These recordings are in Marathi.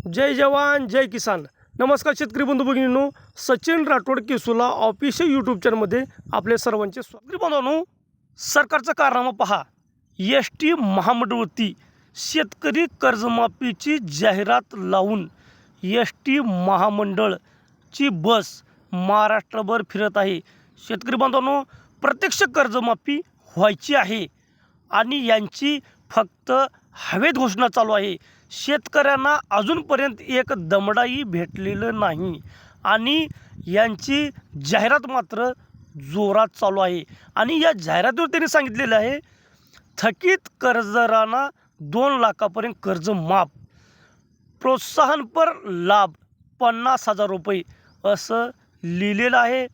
जय जवान जय किसान। नमस्कार शेतकरी बंधू भगिनींनो, सचिन राठोड केसुला ऑफिशियल यूट्यूब चॅनलमध्ये आपले सर्वांचे स्वागत। बंधूंनो, सरकारचा कारनामा पहा। एस.टी. महामंडळवरती शेतकरी कर्जमाफीची जाहिरात लावून एस.टी. महामंडळची बस महाराष्ट्रभर फिरत आहे। शेतकरी बांधवांनो, प्रत्यक्ष कर्जमाफी व्हायची आहे आणि यांची फक्त हवेत घोषणा चालू आहे। शेतकऱ्यांना अजूनपर्यंत एक दमडाही भेटलेलं नाही आणि यांची जाहिरात मात्र जोरात चालू आहे। आणि या जाहिरातीवर त्यांनी सांगितलेलं आहे, थकीत कर्जदारांना 2 लाखापर्यंत कर्ज माफ, प्रोत्साहनपर लाभ 50,000 रुपये असं लिहिलेलं आहे।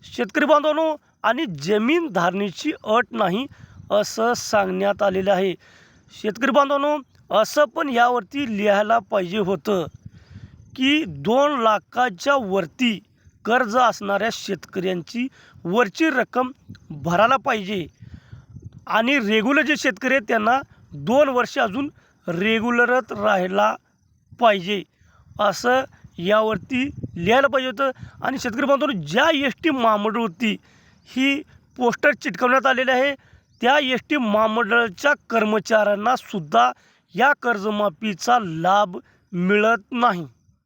शेतकरी बांधवांनो, आणि जमीन धारणेची अट नाही असं सांगण्यात आलेलं आहे। शेतकरी बांधवांनो, असं पण यावरती लिहायला पाहिजे होतं की 2 लाखाच्या वरती कर्ज असणाऱ्या शेतकऱ्यांची वरची रक्कम भरायला पाहिजे आणि रेग्युलर जे शेतकरी आहेत त्यांना 2 वर्ष अजून रेग्युलरच राहायला पाहिजे असं यावरती लिहायला पाहिजे होतं। आणि शेतकरी बांधवांनो, ज्या एस.टी. महामंडळवरती ही पोस्टर चिटकवण्यात आलेले आहे त्या एस.टी. महामंडळाच्या कर्मचाऱ्यांना सुद्धा या कर्जमाफीचा लाभ मिळत नाही।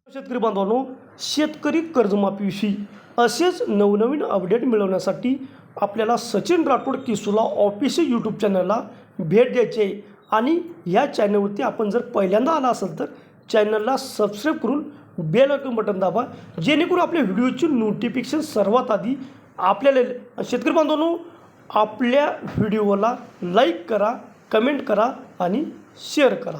शेतकरी बांधवांनो, शेतकरी कर्जमाफीविषयी असेच नवनवीन अपडेट मिळवण्यासाठी आपल्याला सचिन राठोड केसुला ऑफिशियल यूट्यूब चॅनलला भेट द्यायची आहे। आणि या चॅनलवरती आपण जर पहिल्यांदा आला असेल तर चॅनलला सबस्क्राईब करून बेल आयकॉन बटन दाबा, जेणेकरून आपल्या व्हिडिओची नोटिफिकेशन सर्वात आधी आपल्याला। शेतकरी बांधवांनो, आपल्या व्हिडिओला लाईक करा, कमेंट करा आणि शेअर करा।